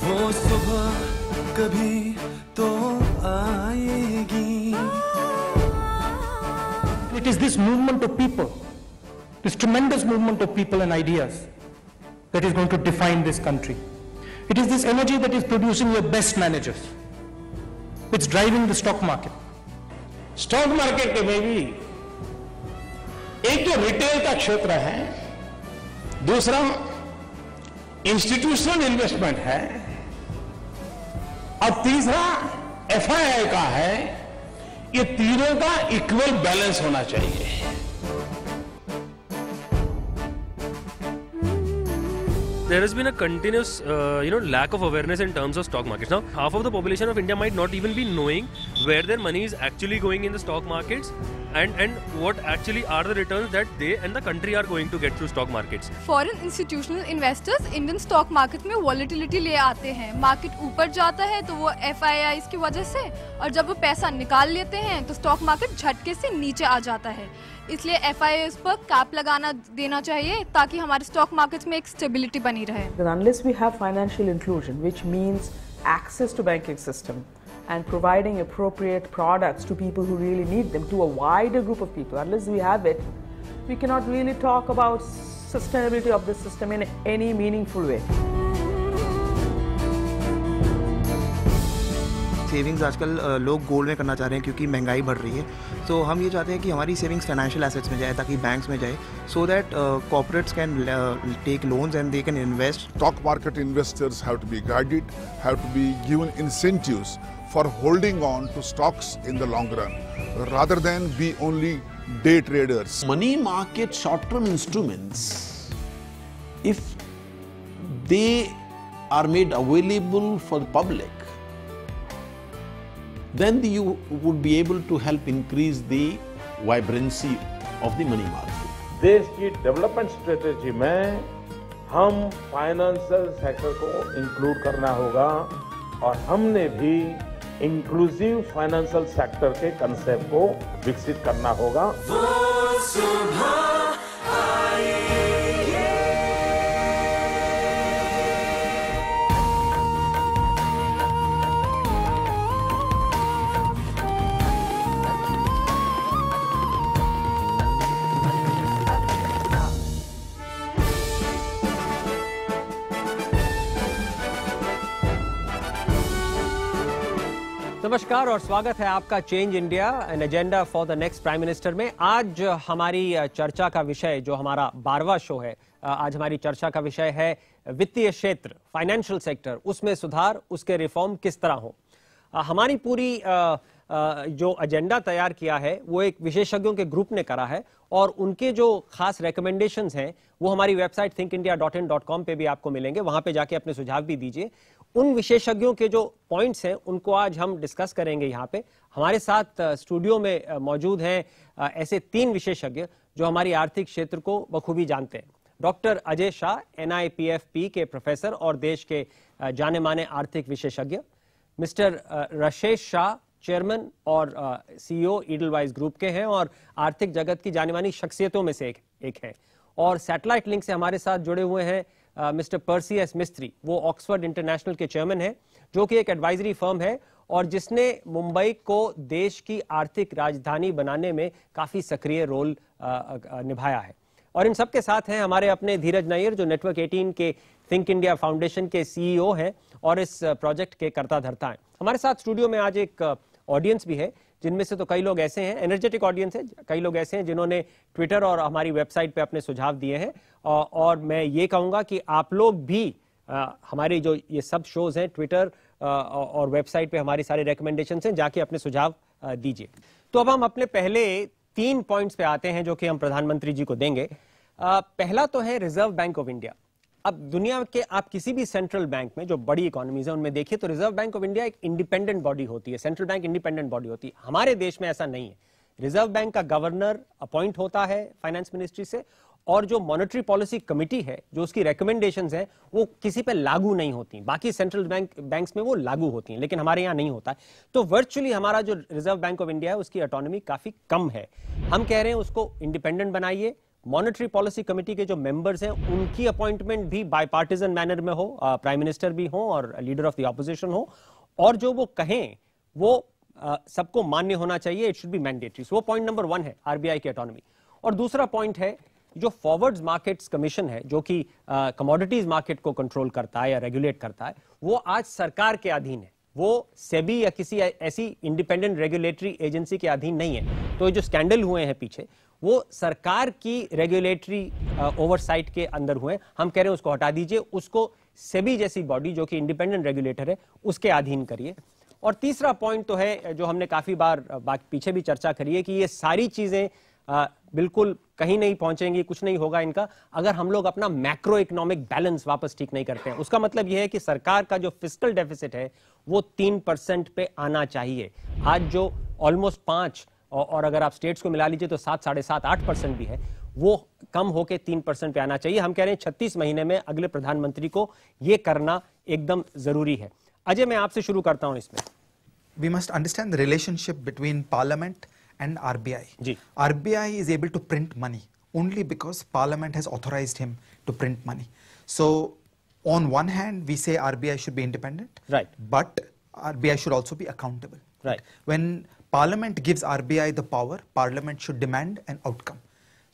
वो सुबह कभी तो आएगी. It is this movement of people, this tremendous movement of people and ideas that is going to define this country. It is this energy that is producing your best managers. It's driving the stock market. Stock market में भी एक तो retail का क्षेत्र है, दूसरा institutional investment है और तीसरा एफआईआई का है. ये तीनों का इक्वल बैलेंस होना चाहिए. There has been a continuous, lack of awareness in terms of stock markets. Now, half of the population of India might not even be knowing where their money is actually going in the stock markets and what actually are the returns that they and the country are going to get through stock markets. Foreign institutional investors Indian stock market में volatility ले आते हैं. Market ऊपर जाता है तो वो FIIs की वजह से, और जब वो पैसा निकाल लेते हैं तो स्टॉक मार्केट झटके से नीचे आ जाता है. इसलिए FIIs पर कैप लगाना देना चाहिए ताकि हमारे स्टॉक मार्केट्स में एक स्टेबिलिटी बनी रहे. Unless we have financial inclusion, which means access to banking system and providing appropriate products to people who really need them, to a wider group of people, unless we have it, we cannot really talk about sustainability of the system in any meaningful way. Savings आजकल लोग gold में करना चाह रहे हैं क्योंकि महंगाई बढ़ रही है. तो हम ये चाहते हैं कि हमारी सेविंग्स फाइनेंशियल एसेट्स में जाए ताकि बैंक्स में जाए, so that corporates can take loans and they can invest. Stock market investors have to be guided, have to be given incentives for holding on to stocks in the long run, rather than be only day traders. Money market short-term instruments, if they are made available for the public, then you would be able to help increase the vibrancy of the money market. देश की development strategy में हम financial sector को include करना होगा और हमने भी इंक्लूसिव फाइनेंशियल सेक्टर के कंसेप्ट को विकसित करना होगा. वो सुबह नमस्कार और स्वागत है आपका change India an agenda for the next prime minister में. आज हमारी चर्चा का विषय, जो हमारा 12वां शो है, आज हमारी चर्चा का विषय है वित्तीय क्षेत्र, फाइनेंशियल सेक्टर, उसमें सुधार, उसके रिफॉर्म किस तरह हो. हमारी पूरी जो एजेंडा तैयार किया है वो एक विशेषज्ञों के ग्रुप ने करा है और उनके जो खास रिकमेंडेशंस हैं वो हमारी वेबसाइट thinkindia.in.com पे भी आपको मिलेंगे. वहां पे जाके अपने सुझाव भी दीजिए. उन विशेषज्ञों के जो पॉइंट्स हैं उनको आज हम डिस्कस करेंगे. यहाँ पे हमारे साथ स्टूडियो में मौजूद हैं ऐसे 3 विशेषज्ञ जो हमारी आर्थिक क्षेत्र को बखूबी जानते हैं. डॉक्टर अजय शाह, NIPFP के प्रोफेसर और देश के जाने माने आर्थिक विशेषज्ञ. मिस्टर राशेष शाह, चेयरमैन और CEO ईडलवाइज ग्रुप के हैं और आर्थिक जगत की जाने मानी शख्सियतों में से एक है. और सैटेलाइट लिंक से हमारे साथ जुड़े हुए हैं मिस्टर पर्सी एस मिस्त्री. वो ऑक्सफोर्ड इंटरनेशनल के चेयरमैन हैं, जो कि एक एडवाइजरी फर्म है और जिसने मुंबई को देश की आर्थिक राजधानी बनाने में काफी सक्रिय रोल निभाया है. और इन सबके साथ हैं हमारे अपने धीरज नायर, जो नेटवर्क 18 के थिंक इंडिया फाउंडेशन के CEO हैं और इस प्रोजेक्ट के कर्ता धर्ता हैं. हमारे साथ स्टूडियो में आज एक ऑडियंस भी है, जिनमें से तो कई लोग ऐसे हैं, एनर्जेटिक ऑडियंस है, कई लोग ऐसे हैं जिन्होंने ट्विटर और हमारी वेबसाइट पे अपने सुझाव दिए हैं. और मैं ये कहूँगा कि आप लोग भी हमारे जो ये सब शोज हैं ट्विटर और वेबसाइट पे हमारी सारे रिकमेंडेशन हैं, जाके अपने सुझाव दीजिए. तो अब हम अपने पहले 3 पॉइंट्स पे आते हैं जो कि हम प्रधानमंत्री जी को देंगे. पहला तो है रिजर्व बैंक ऑफ इंडिया. अब दुनिया के आप किसी भी सेंट्रल बैंक में, जो बड़ी इकोनॉमीज है उनमें देखिए, तो रिजर्व बैंक ऑफ इंडिया एक इंडिपेंडेंट बॉडी होती है. सेंट्रल बैंक इंडिपेंडेंट बॉडी होती है. हमारे देश में ऐसा नहीं है. रिजर्व बैंक का गवर्नर अपॉइंट होता है फाइनेंस मिनिस्ट्री से, और जो मॉनेटरी पॉलिसी कमिटी है, जो उसकी रिकमेंडेशंस हैं, वो किसी पे लागू नहीं होती. बाकी सेंट्रल बैंक्स में वो लागू होती हैं, लेकिन हमारे यहाँ नहीं होता है. तो वर्चुअली हमारा जो रिजर्व बैंक ऑफ इंडिया है उसकी ऑटोनॉमी काफी कम है. हम कह रहे हैं उसको इंडिपेंडेंट बनाइए, मॉनेटरी पॉलिसी कमेटी के जो मेंबर्स हैं उनकी अपॉइंटमेंट भी बायपार्टिजन मैनर में हो, प्राइम मिनिस्टर भी हो और लीडर ऑफ द ऑपोजिशन हो, और जो वो कहें वो सबको मान्य होना चाहिए, इट शुड बी मैंडेटरी। वो पॉइंट नंबर 1 है आरबीआई की ऑटोनॉमी। और दूसरा पॉइंट है जो फॉरवर्ड्स मार्केट्स कमीशन है, जो कि कमोडिटीज मार्केट को कंट्रोल करता है या रेगुलेट करता है, वो आज सरकार के अधीन है, वो सेबी या किसी ऐसी इंडिपेंडेंट रेगुलेटरी एजेंसी के अधीन नहीं है। तो जो स्कैंडल हुए हैं पीछे, वो सरकार की रेगुलेटरी ओवरसाइट के अंदर हुए। हम कह रहे हैं उसको हटा दीजिए, उसको सेबी जैसी बॉडी जो कि इंडिपेंडेंट रेगुलेटर है उसके अधीन करिए। और तीसरा पॉइंट तो है जो हमने काफी बार पीछे भी चर्चा करी है कि ये सारी चीजें बिल्कुल कहीं नहीं पहुंचेंगी, कुछ नहीं होगा इनका, अगर हम लोग अपना मैक्रो इकोनॉमिक बैलेंस वापस ठीक नहीं करते हैं। उसका मतलब यह है कि सरकार का जो फिस्कल डेफिसिट है वो 3% पे आना चाहिए। आज जो ऑलमोस्ट 5 और अगर आप स्टेट्स को मिला लीजिए तो 7, 7.5, 8% भी है, वो कम होके 3% पे आना चाहिए। हम कह रहे हैं 36 महीने में अगले प्रधानमंत्री को ये करना एकदम जरूरी है। अजय, मैं आपसे शुरू करता हूं इसमें। We must understand the relationship between Parliament and RBI. जी. RBI is able to print money only because Parliament has authorized him to print money. So, on one hand, we say RBI should be independent, right? But RBI should also be accountable. Right. When Parliament gives RBI the power, Parliament should demand an outcome.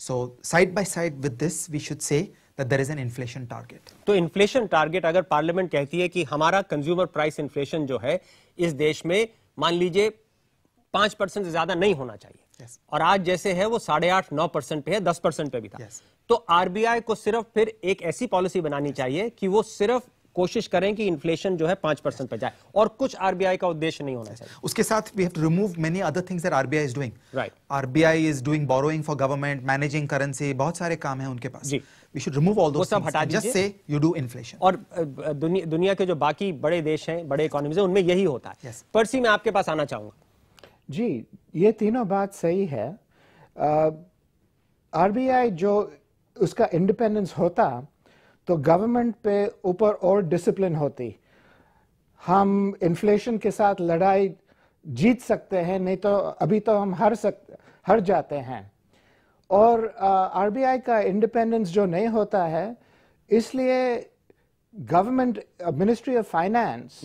So, side by side with this, we should say that there is an inflation target. तो inflation target अगर parliament कहती है कि हमारा consumer price inflation जो है इस देश में मान लीजिए 5% से ज्यादा नहीं होना चाहिए, yes. और आज जैसे है वो 8.5-9% पे है, 10% पे भी था, yes. तो आरबीआई को सिर्फ फिर एक ऐसी पॉलिसी बनानी चाहिए कि वो सिर्फ कोशिश करें कि इन्फ्लेशन जो है 5% पे जाए, और कुछ आरबीआई का उद्देश्य नहीं होना चाहिए। उसके साथ we have to remove many other things that RBI is doing. Right. RBI is doing borrowing for government, managing currency, बहुत सारे काम हैं उनके पास। जी। We should remove all those सब things हटा and just say you do inflation. और दुनिया के जो बाकी बड़े देश हैं, बड़े इकोनॉमीज हैं, उनमें यही होता है। Yes. पर्सी, मैं आपके पास आना चाहूंगा। जी, ये तीनों बात सही है। आरबीआई जो उसका इंडिपेंडेंस होता तो गवर्नमेंट पे ऊपर और डिसिप्लिन होती। हम इन्फ्लेशन के साथ लड़ाई जीत सकते हैं, नहीं तो अभी तो हम हार जाते हैं। और आरबीआई का इंडिपेंडेंस जो नहीं होता है, इसलिए government ministry of finance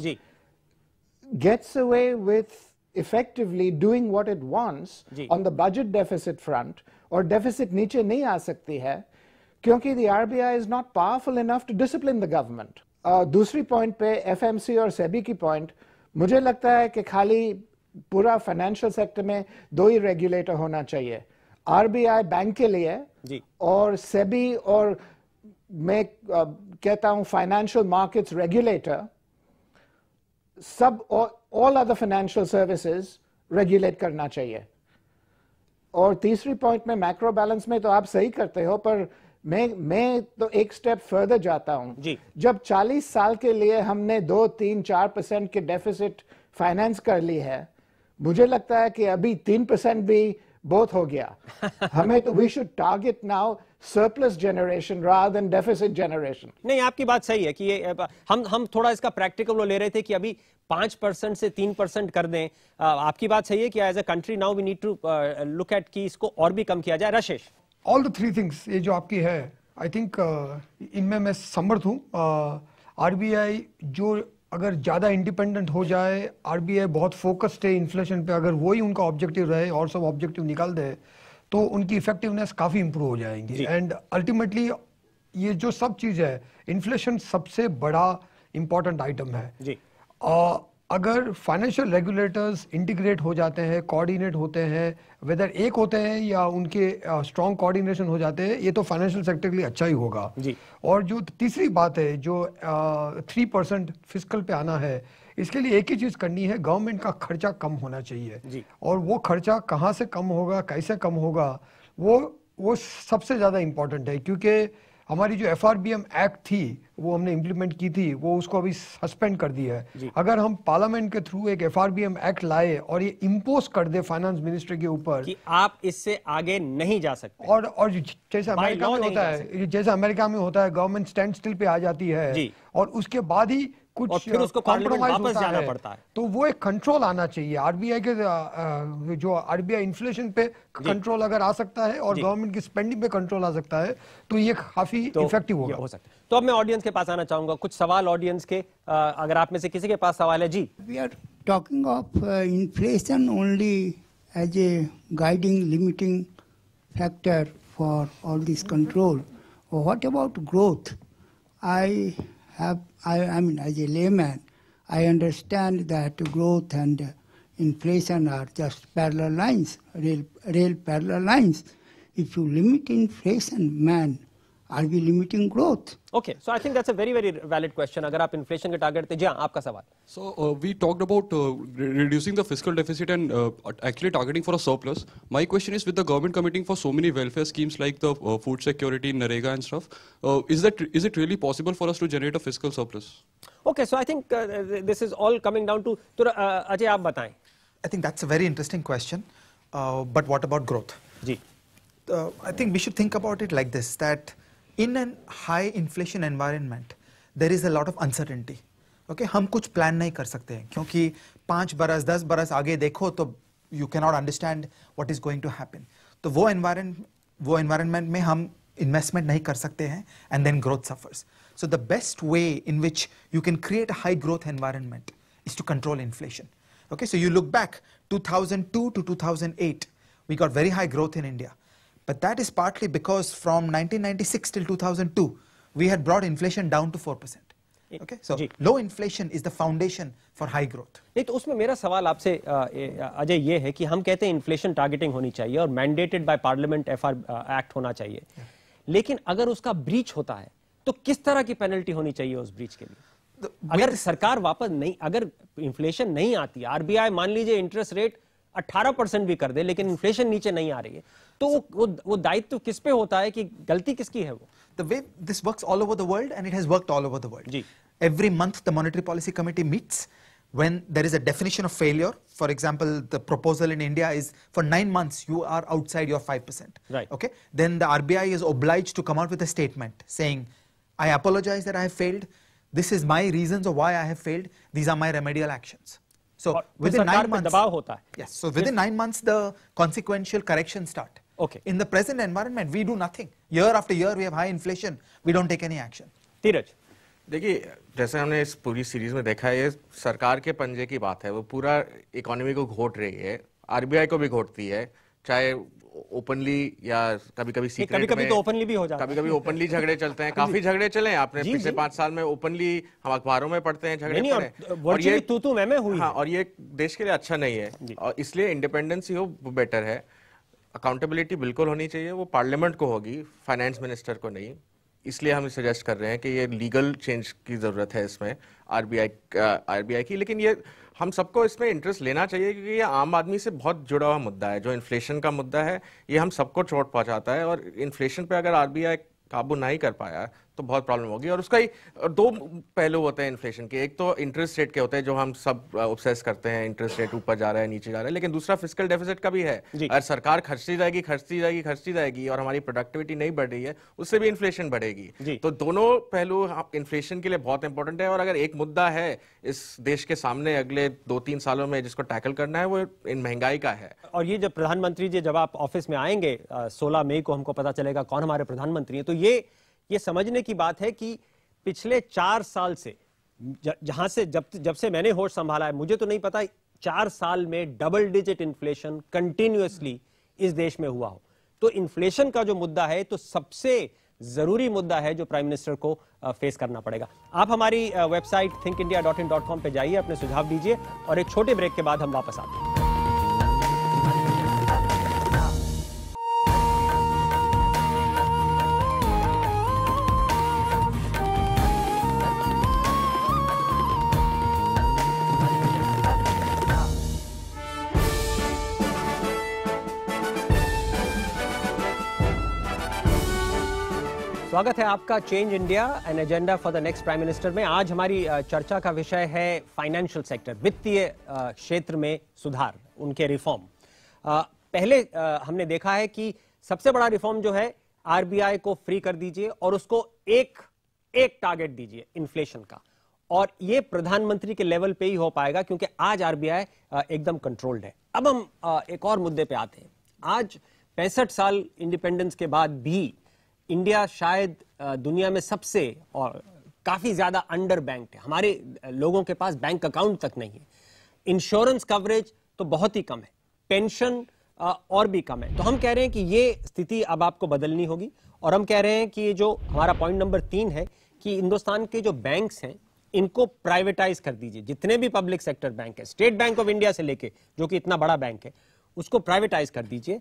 gets away with effectively doing what it wants on the budget deficit front, और deficit नीचे नहीं आ सकती है क्योंकि the RBI is not powerful enough to discipline the government. दूसरी पॉइंट पे FMC और सेबी की पॉइंट, मुझे लगता है कि खाली पूरा फाइनेंशियल सेक्टर में 2 ही रेगुलेटर होना चाहिए, RBI बैंक के लिए और सेबी और मैं कहता हूं फाइनेंशियल मार्केट्स रेगुलेटर, सब all other financial services regulate करना चाहिए। और तीसरी पॉइंट में मैक्रो बैलेंस में तो आप सही करते हो, पर मैं तो एक स्टेप फर्दर जाता हूं। जब 40 साल के लिए हमने 2, 3, 4% के डेफिसिट फाइनेंस कर ली है, मुझे लगता है कि अभी 3% भी बहुत हो गया। हमें तो we should target now surplus generation rather than deficit generation. नहीं, आपकी बात सही है कि ये हम थोड़ा इसका प्रैक्टिकल वो ले रहे थे कि अभी 5% से 3% कर दें। आपकी बात सही है कि as a country now we need to look at कि इसको और भी कम किया जाए। राजेश, ऑल द 3 थिंग्स ये जो आपकी है, आई थिंक इनमें मैं समर्थ हूँ। आरबीआई जो अगर ज़्यादा इंडिपेंडेंट हो जाए, आरबीआई बहुत फोकस्ड है इन्फ्लेशन पे, अगर वही उनका ऑब्जेक्टिव रहे और सब ऑब्जेक्टिव निकाल दे तो उनकी इफेक्टिवनेस काफ़ी इंप्रूव हो जाएंगी। एंड अल्टीमेटली ये जो सब चीज़ है, इन्फ्लेशन सबसे बड़ा इंपॉर्टेंट आइटम है जी। अगर फाइनेंशियल रेगुलेटर्स इंटीग्रेट हो जाते हैं, कोऑर्डिनेट होते हैं, वेदर एक होते हैं या उनके स्ट्रॉन्ग कोऑर्डिनेशन हो जाते हैं, ये तो फाइनेंशियल सेक्टर के लिए अच्छा ही होगा जी। और जो तीसरी बात है, जो 3% फिस्कल पे आना है, इसके लिए एक ही चीज करनी है, गवर्नमेंट का खर्चा कम होना चाहिए जी। और वो खर्चा कहाँ से कम होगा, कैसे कम होगा, वो सबसे ज्यादा इंपॉर्टेंट है। क्योंकि हमारी जो FRBM एक्ट थी वो हमने इम्प्लीमेंट की थी, वो उसको अभी सस्पेंड कर दिया है। अगर हम पार्लियामेंट के थ्रू एक FRBM एक्ट लाए और ये इम्पोज कर दे फाइनेंस मिनिस्ट्री के ऊपर कि आप इससे आगे नहीं जा सकते, और जैसे अमेरिका में होता है, जैसे अमेरिका में होता है, गवर्नमेंट स्टैंड स्टिल पे आ जाती है और उसके बाद ही कुछ और फिर उसको पार्लियामेंट compromise वापस होता जाना है, पड़ता है। तो वो एक कंट्रोल आना चाहिए आरबीआई के जो आरबीआई इन्फ्लेशन पे कंट्रोल अगर आ सकता है और गवर्नमेंट की स्पेंडिंग पे कंट्रोल आ सकता है तो ये काफी इफेक्टिव होगा। हो सकता है। तो अब मैं ऑडियंस के पास आना चाहूंगा, कुछ सवाल ऑडियंस के, अगर आप में से किसी के पास सवाल है जी। We are talking of inflation only as a guiding, limiting factor for all this control. What about growth? I mean, as a layman, I understand that growth and inflation are just parallel lines, real parallel lines. If you limit inflation, man, are we limiting growth? Okay, so I think that's a very, very valid question. अगर आप inflation के target थे, जी हाँ, आपका सवाल। So we talked about reducing the fiscal deficit and actually targeting for a surplus. My question is, with the government committing for so many welfare schemes like the food security, NREGA and stuff, is it really possible for us to generate a fiscal surplus? Okay, so I think this is all coming down to Ajay आप बताएं। I think that's a very interesting question. But what about growth? Ji, I think we should think about it like this, that in a high inflation environment, there is a lot of uncertainty. Okay, हम कुछ plan नहीं कर सकते हैं क्योंकि 5 बरस 10 बरस आगे देखो तो you cannot understand what is going to happen. तो वो environment में हम investment नहीं कर सकते हैं and then growth suffers. So the best way in which you can create a high growth environment is to control inflation. Okay, so you look back 2002 to 2008, we got very high growth in India. But that is partly because from 1996 till 2002, we had brought inflation down to 4%. Okay, so low inflation is the foundation for high growth. नहीं तो उसमें मेरा सवाल आपसे अजय ये है कि हम कहते हैं इन्फ्लेशन टारगेटिंग होनी चाहिए और mandated by parliament FR act होना चाहिए, लेकिन अगर उसका ब्रीच होता है तो किस तरह की पेनल्टी होनी चाहिए उस ब्रीच के लिए? अगर सरकार वापस नहीं, अगर इन्फ्लेशन नहीं आती, आरबीआई मान लीजिए इंटरेस्ट रेट 18% भी कर दे लेकिन इन्फ्लेशन नीचे नहीं आ रही है, तो वो दायित्व किस पे होता है कि गलती किसकी है वो? The way this works all over the world, and it has worked all over the world. Every month the Monetary Policy Committee meets when there is a definition of failure. For example, the proposal in India is for 9 months you are outside your 5%. Right. Okay. Then the RBI is obliged to come out with a statement saying, I apologize that I have failed. This is my reasons of why I have failed. These are my remedial actions. So within 9 months, दबाव होता है. Yes. So within 9 months the consequential corrections start. Okay. In the present environment, we do nothing. Year after year, we have high inflation. We don't take any action. धीरज, देखिए, जैसे हमने इस पूरी series में देखा है, ये सरकार के पंजे की बात है, वो पूरा इकोनॉमी को घोट रही है, आरबीआई को भी घोटती है, चाहे ओपनली या कभी-कभी सीक्रेट में, कभी-कभी तो ओपनली भी हो जाता है, कभी-कभी ओपनली झगड़े चलते हैं, काफी झगड़े चले हैं, आपने पिछले 5 साल में ओपनली हम अखबारों में पढ़ते हैं झगड़े पड़े, और ये तू मैं हुई, हाँ, और ये देश के लिए अच्छा नहीं है, और इसलिए इंडिपेंडेंस ही हो वो बेटर है। अकाउंटेबिलिटी बिल्कुल होनी चाहिए, वो पार्लियामेंट को होगी, फाइनेंस मिनिस्टर को नहीं। इसलिए हम सजेस्ट कर रहे हैं कि ये लीगल चेंज की ज़रूरत है इसमें आरबीआई की, लेकिन ये हम सबको इसमें इंटरेस्ट लेना चाहिए क्योंकि ये आम आदमी से बहुत जुड़ा हुआ मुद्दा है। जो इन्फ्लेशन का मुद्दा है ये हम सबको चोट पहुंचाता है, और इन्फ्लेशन पे अगर आरबीआई काबू नहीं कर पाया तो बहुत प्रॉब्लम होगी। और उसका ही 2 पहलू होते हैं इन्फ्लेशन के, एक तो इंटरेस्ट रेट के होते हैं जो हम सब ऑब्सेस करते हैं, इंटरेस्ट रेट ऊपर जा रहा है नीचे जा रहा है, लेकिन दूसरा फिस्कल डेफिसिट का भी है। अगर सरकार खर्चती जाएगी और हमारी प्रोडक्टिविटी नहीं बढ़ रही है, उससे भी इन्फ्लेशन बढ़ेगी। तो दोनों पहलू इन्फ्लेशन के लिए बहुत इंपॉर्टेंट है, और अगर एक मुद्दा है इस देश के सामने अगले 2-3 सालों में जिसको टैकल करना है वो इन महंगाई का है। और ये जब प्रधानमंत्री जी जब आप ऑफिस में आएंगे 16 मई को हमको पता चलेगा कौन हमारे प्रधानमंत्री हैं, तो ये समझने की बात है कि पिछले 4 साल से जहां से जब से मैंने होश संभाला है, मुझे तो नहीं पता 4 साल में डबल डिजिट इन्फ्लेशन कंटिन्यूअसली इस देश में हुआ हो। तो इन्फ्लेशन का जो मुद्दा है तो सबसे जरूरी मुद्दा है जो प्राइम मिनिस्टर को फेस करना पड़ेगा। आप हमारी वेबसाइट thinkindia.in.com पे जाइए, अपने सुझाव दीजिए, और एक छोटे ब्रेक के बाद हम वापस आते हैं। स्वागत है आपका change India an agenda for the next prime minister में। आज हमारी चर्चा का विषय है फाइनेंशियल सेक्टर, वित्तीय क्षेत्र में सुधार, उनके रिफॉर्म। पहले हमने देखा है कि सबसे बड़ा रिफॉर्म जो है आरबीआई को फ्री कर दीजिए और उसको एक टारगेट दीजिए इन्फ्लेशन का, और ये प्रधानमंत्री के लेवल पे ही हो पाएगा क्योंकि आज आरबीआई एकदम कंट्रोल्ड है। अब हम एक और मुद्दे पे आते हैं। आज 65 साल इंडिपेंडेंस के बाद भी इंडिया शायद दुनिया में सबसे और काफी ज्यादा अंडर बैंक्ड है। हमारे लोगों के पास बैंक अकाउंट तक नहीं है। इंश्योरेंस कवरेज तो बहुत ही कम है, पेंशन और भी कम है। तो हम कह रहे हैं कि ये स्थिति अब आपको बदलनी होगी और हम कह रहे हैं कि जो हमारा पॉइंट नंबर 3 है कि हिंदुस्तान के जो बैंक्स हैं इनको प्राइवेटाइज कर दीजिए। जितने भी पब्लिक सेक्टर बैंक है, स्टेट बैंक ऑफ इंडिया से लेके जो कि इतना बड़ा बैंक है, उसको प्राइवेटाइज कर दीजिए।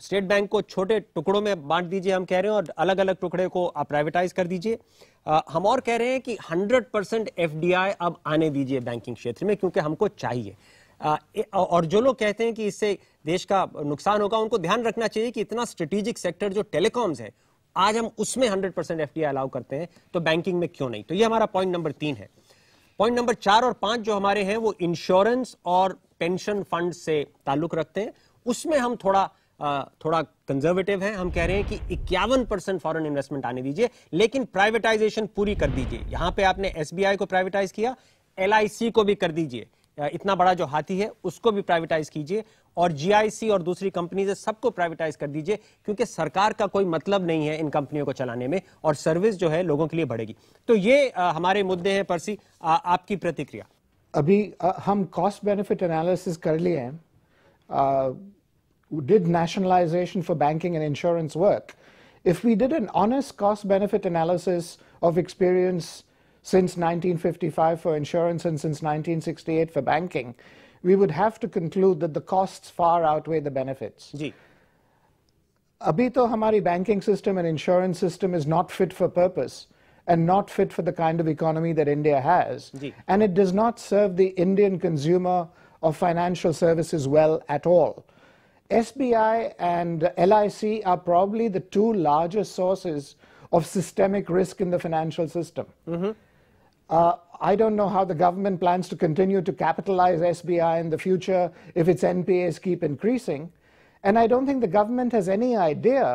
स्टेट बैंक को छोटे टुकड़ों में बांट दीजिए हम कह रहे हैं, और अलग अलग टुकड़े को आप प्राइवेटाइज कर दीजिए। हम और कह रहे हैं कि 100% एफडीआई अब आने दीजिए बैंकिंग क्षेत्र में, क्योंकि हमको चाहिए। और जो लोग कहते हैं कि इससे देश का नुकसान होगा, उनको ध्यान रखना चाहिए कि इतना स्ट्रेटेजिक सेक्टर जो टेलीकॉम्स है, आज हम उसमें 100% एफडीआई अलाउ करते हैं, तो बैंकिंग में क्यों नहीं। तो ये हमारा पॉइंट नंबर 3 है। पॉइंट नंबर 4 और 5 जो हमारे हैं वो इंश्योरेंस और पेंशन फंड से ताल्लुक रखते हैं। उसमें हम थोड़ा कंजर्वेटिव हैं। हम कह रहे हैं कि 51% फॉरेन इन्वेस्टमेंट आने दीजिए, लेकिन प्राइवेटाइजेशन पूरी कर दीजिए। यहां पे आपने एसबीआई को प्राइवेटाइज किया, एलआईसी को भी कर दीजिए। इतना बड़ा जो हाथी है उसको भी प्राइवेटाइज कीजिए, और जीआईसी और दूसरी कंपनी से सबको प्राइवेटाइज कर दीजिए, क्योंकि सरकार का कोई मतलब नहीं है इन कंपनियों को चलाने में, और सर्विस जो है लोगों के लिए बढ़ेगी। तो ये हमारे मुद्दे हैं। पर्सी, आपकी प्रतिक्रिया। अभी हम कॉस्ट बेनिफिट एनालिसिस कर लिए हैं। Did nationalization for banking and insurance work? If we did an honest cost benefit analysis of experience since 1955 for insurance and since 1968 for banking, we would have to conclude that the costs far outweigh the benefits. Ji. Abhi to hamari banking system and insurance system is not fit for purpose and not fit for the kind of economy that India has. Ji. And it does not serve the Indian consumer of financial services well at all. SBI and LIC are probably the 2 largest sources of systemic risk in the financial system. I don't know how the government plans to continue to capitalize SBI in the future if its NPAs keep increasing. And I don't think the government has any idea